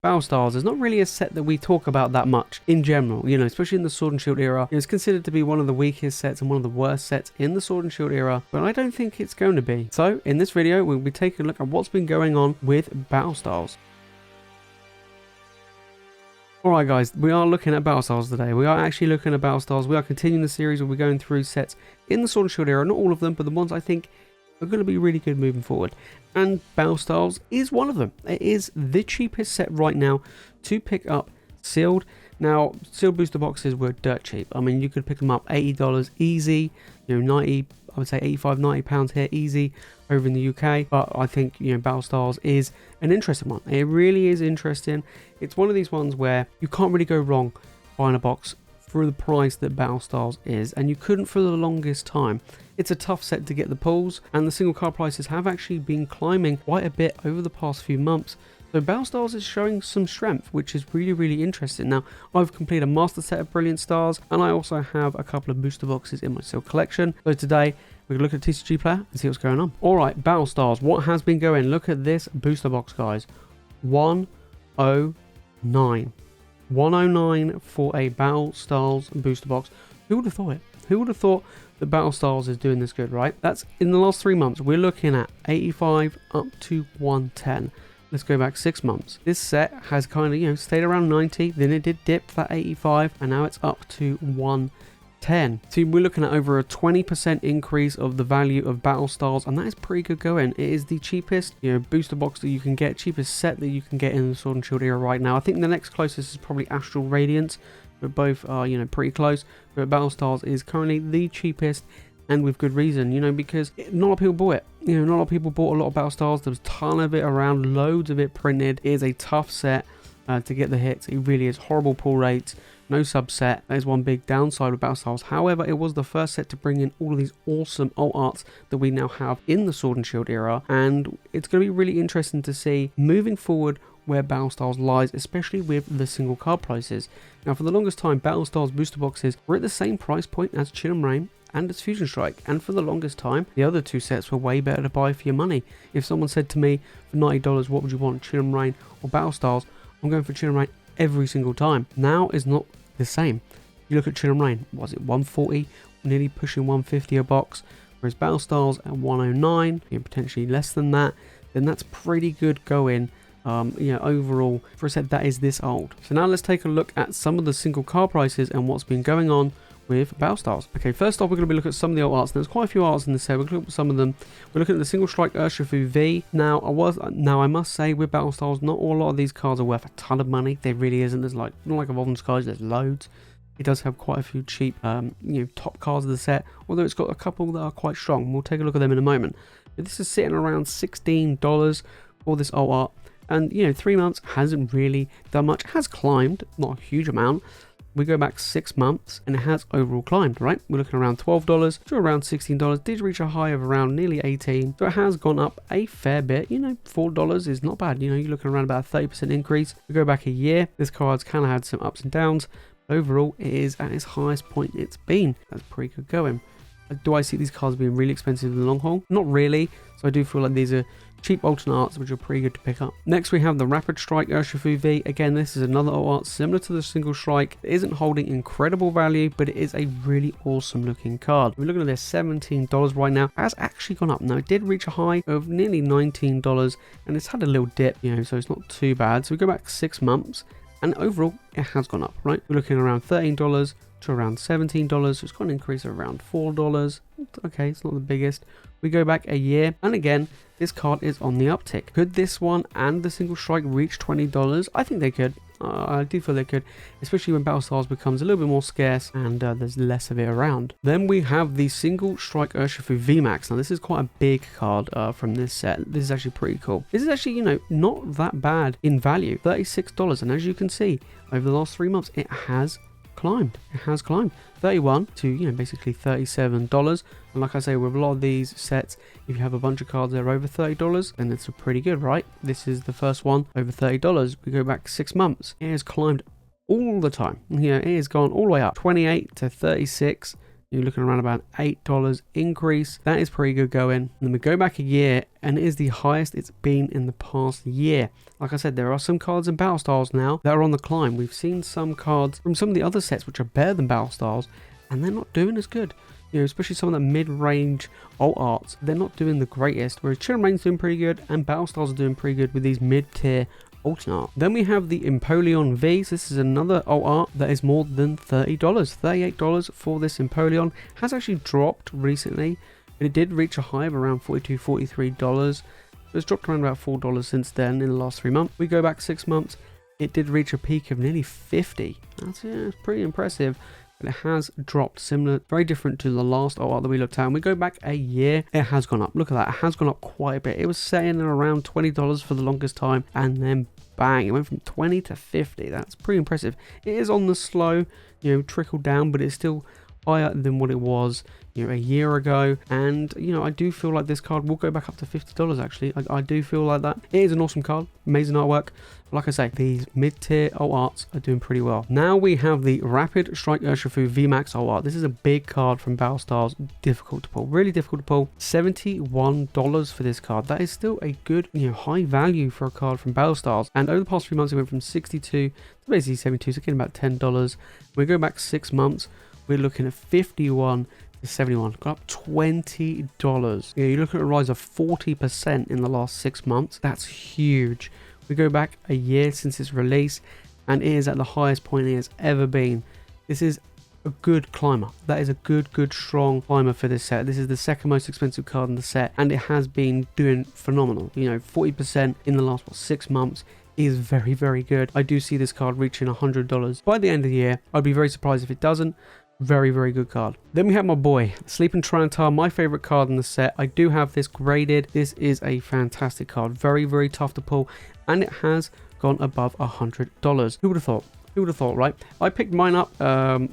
Battle Styles is not really a set that we talk about that much in general, you know, especially in the Sword and Shield era. It's considered to be one of the weakest sets and one of the worst sets in the Sword and Shield era, but I don't think it's going to be. So in this video, we'll be taking a look at what's been going on with Battle Styles. Alright guys, we are looking at Battle Styles today. We are actually looking at Battle Styles. We are continuing the series where we're going through sets in the Sword and Shield era. Not all of them, but the ones I think are going to be really good moving forward. And Battle Styles is one of them. It is the cheapest set right now to pick up sealed. Now, sealed booster boxes were dirt cheap. I mean, you could pick them up $80 easy, you know, 90, I would say 85, 90 pounds here easy over in the UK. But I think, you know, Battle Styles is an interesting one. It really is interesting. It's one of these ones where you can't really go wrong buying a box for the price that Battle Styles is, and you couldn't for the longest time. It's a tough set to get the pulls, and the single card prices have actually been climbing quite a bit over the past few months. So Battle Styles is showing some strength, which is really interesting. Now, I've completed a master set of Brilliant Stars, and I also have a couple of booster boxes in my sealed collection. So today, we're going to look at TCG player and see what's going on. Alright, Battle Styles, what has been going? Look at this booster box, guys. 109. 109 for a Battle Styles booster box. Who would have thought it? Who would have thought that Battle Styles is doing this good, right? That's in the last 3 months. We're looking at 85 up to 110. Let's go back 6 months. This set has kind of, you know, stayed around 90. Then it did dip for that 85, and now it's up to 110. So we're looking at over a 20% increase of the value of Battle Styles, and that is pretty good going. It is the cheapest, you know, booster box that you can get, cheapest set that you can get in the Sword and Shield era right now. I think the next closest is probably Astral Radiance, but both are, you know, pretty close. But Battle Styles is currently the cheapest, and with good reason, you know, because not a lot of people bought it. You know, not a lot of people bought a lot of Battle Styles. There was a ton of it around, loads of it printed. It is a tough set to get the hits. It really is. Horrible pull rates, no subset. That is one big downside with Battle Styles. However, it was the first set to bring in all of these awesome alt arts that we now have in the Sword and Shield era, and it's going to be really interesting to see moving forward where Battle Styles lies, especially with the single card prices. Now, for the longest time, Battle Styles booster boxes were at the same price point as Chill and Rain and as Fusion Strike, and for the longest time the other two sets were way better to buy for your money. If someone said to me for $90 what would you want, Chill and Rain or Battle Styles, I'm going for Chill and Rain every single time. Now is not the same. You look at Chill and Rain, was it 140, nearly pushing 150 a box, whereas Battle Styles at 109, you know, potentially less than that. Then that's pretty good going, you know, overall for a set that is this old. So now let's take a look at some of the single card prices and what's been going on with Battle Styles. Okay, first off, we're going to be looking at some of the alt arts. There's quite a few arts in this set. We're going to look at some of them. We're looking at the single strike Urshifu V. Now I must say with Battle Styles, not a lot of these cards are worth a ton of money. There really isn't. There's like, not like Evolving Skies, there's loads. It does have quite a few cheap, you know, top cards of the set, although it's got a couple that are quite strong. We'll take a look at them in a moment. But this is sitting around $16 for this alt art, and you know, 3 months hasn't really done much. It has climbed, not a huge amount. We go back 6 months and it has overall climbed, right? We're looking around $12 to around $16. Did reach a high of around nearly 18, so it has gone up a fair bit. You know, $4 is not bad. You know, you're looking around about a 30% increase. We go back a year, this card's kind of had some ups and downs. Overall, it is at its highest point it's been. That's pretty good going. Do I see these cards being really expensive in the long haul? Not really. So I do feel like these are cheap alternate arts which are pretty good to pick up. Next we have the Rapid Strike Urshifu V. Again, this is another alt art similar to the single strike. It isn't holding incredible value, but it is a really awesome looking card. We're looking at this $17 right now. It has actually gone up. Now it did reach a high of nearly $19 and it's had a little dip, you know, so it's not too bad. So we go back 6 months and overall it has gone up, right? We're looking around $13 to around $17, so it's got an increase of around $4. Okay, it's not the biggest. We go back a year, and again, this card is on the uptick. Could this one and the single strike reach $20? I think they could. I do feel they could, especially when Battle Styles becomes a little bit more scarce and there's less of it around. Then we have the single strike Urshifu VMAX. Now this is quite a big card from this set. This is actually pretty cool. This is actually, you know, not that bad in value, $36, and as you can see, over the last 3 months, it has climbed. It has climbed 31 to, you know, basically $37. And like I say, with a lot of these sets, if you have a bunch of cards that are over $30, then it's pretty good, right? This is the first one over $30. We go back 6 months, it has climbed all the time. You know, it has gone all the way up 28 to 36 You're looking around about $8 increase. That is pretty good going. And then we go back a year, and it is the highest it's been in the past year. Like I said, there are some cards in Battle Styles now that are on the climb. We've seen some cards from some of the other sets which are better than Battle Styles, and they're not doing as good. You know, especially some of the mid-range alt arts, they're not doing the greatest. Whereas Chilling Reign's doing pretty good, and Battle Styles are doing pretty good with these mid-tier alternate art. Then we have the Empoleon V's. This is another alt art that is more than $30. $38 for this Empoleon. Has actually dropped recently, but it did reach a high of around $42, $43. It's dropped around about $4 since then in the last 3 months. We go back 6 months, it did reach a peak of nearly 50. That's pretty impressive. But it has dropped, similar, very different to the last alt art that we looked at. And we go back a year, it has gone up. Look at that, it has gone up quite a bit. It was sitting at around $20 for the longest time, and then bang, it went from 20 to 50. That's pretty impressive. It is on the slow, you know, trickle down, but it's still higher than what it was, you know, a year ago. And you know, I do feel like this card will go back up to $50 actually. I do feel like that. It is an awesome card, amazing artwork. Like I say, these mid-tier alt arts are doing pretty well. Now we have the Rapid Strike Urshifu VMAX alt art. This is a big card from Battle Styles. Difficult to pull, really difficult to pull. $71 for this card. That is still a good, you know, high value for a card from Battle Styles. And over the past few months, it went from 62 to basically 72, so getting about $10. We go back 6 months, we're looking at 51 to 71, got up $20. Yeah, you look at a rise of 40% in the last 6 months. That's huge. We go back a year since its release, and it is at the highest point it has ever been. This is a good climber. That is a good strong climber for this set. This is the second most expensive card in the set, and it has been doing phenomenal. You know, 40% in the last 6 months is very, very good. I do see this card reaching $100 by the end of the year. I'd be very surprised if it doesn't. Very, very good card. Then we have my boy, Sleeping Tyranitar, my favorite card in the set. I do have this graded. This is a fantastic card. Very, very tough to pull, and it has gone above $100. Who would have thought? Who would have thought, right? I picked mine up,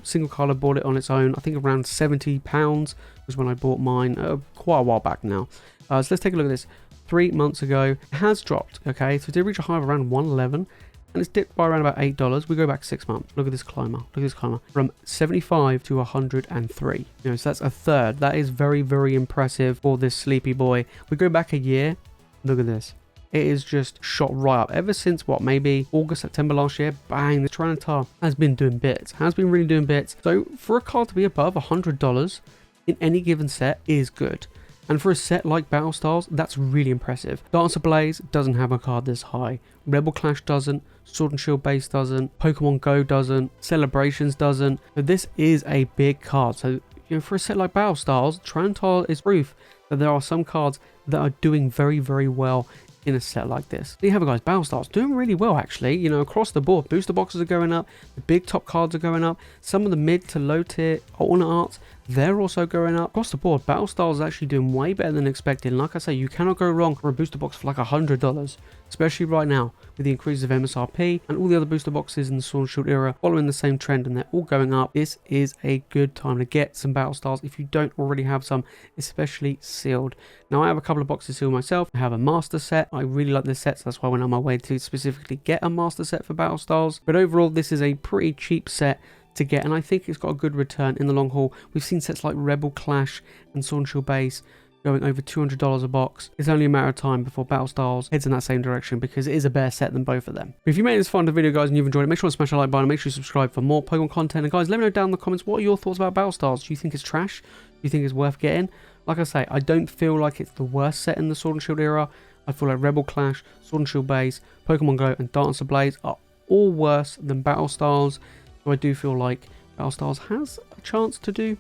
single card. I bought it on its own. I think around £70 was when I bought mine, quite a while back now. So let's take a look at this. 3 months ago, it has dropped, okay? So it did reach a high of around 111. And it's dipped by around about $8. We go back 6 months. Look at this climber. Look at this climber. From 75 to 103. You know, so that's a third. That is very, very impressive for this sleepy boy. We go back a year. Look at this. It is just shot right up. Ever since, what, maybe August, September last year, bang, the Tyranitar has been doing bits. Has been really doing bits. So for a card to be above $100 in any given set is good. And for a set like Battle Styles, that's really impressive. Dancer Blaze doesn't have a card this high. Rebel Clash doesn't. Sword and Shield Base doesn't. Pokemon Go doesn't. Celebrations doesn't. But this is a big card. So, you know, for a set like Battle Styles, Tyranitar is proof that there are some cards that are doing very, very well in a set like this. There you have it, guys. Battle Styles doing really well, actually. You know, across the board, booster boxes are going up. The big top cards are going up. Some of the mid to low tier alternate arts, they're also going up. Across the board, Battle Styles is actually doing way better than expected. And like I say, you cannot go wrong for a booster box for like $100, especially right now with the increases of MSRP and all the other booster boxes in the Sword and Shield era following the same trend, and they're all going up. This is a good time to get some Battle Styles if you don't already have some, especially sealed. Now, I have a couple of boxes sealed myself. I have a master set. I really like this set, so that's why I went on my way to specifically get a master set for Battle Styles. But overall, this is a pretty cheap set to get, and I think it's got a good return in the long haul. We've seen sets like Rebel Clash and Sword and Shield Base going over $200 a box. It's only a matter of time before Battle Styles heads in that same direction, because it is a better set than both of them. But if you made this fun of the video, guys, and you've enjoyed it, make sure to smash the like button, make sure you subscribe for more Pokemon content. And guys, let me know down in the comments, what are your thoughts about Battle Styles? Do you think it's trash? Do you think it's worth getting? Like I say, I don't feel like it's the worst set in the Sword and Shield era. I feel like Rebel Clash, Sword and Shield Base, Pokemon Go, and Dancer Blaze are all worse than Battle Styles. So I do feel like Battle Styles has a chance to do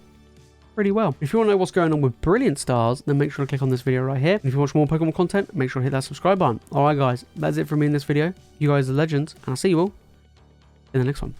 pretty well. If you want to know what's going on with Brilliant Stars, then make sure to click on this video right here. And if you watch more Pokemon content, make sure to hit that subscribe button. Alright guys, that's it from me in this video. You guys are legends, and I'll see you all in the next one.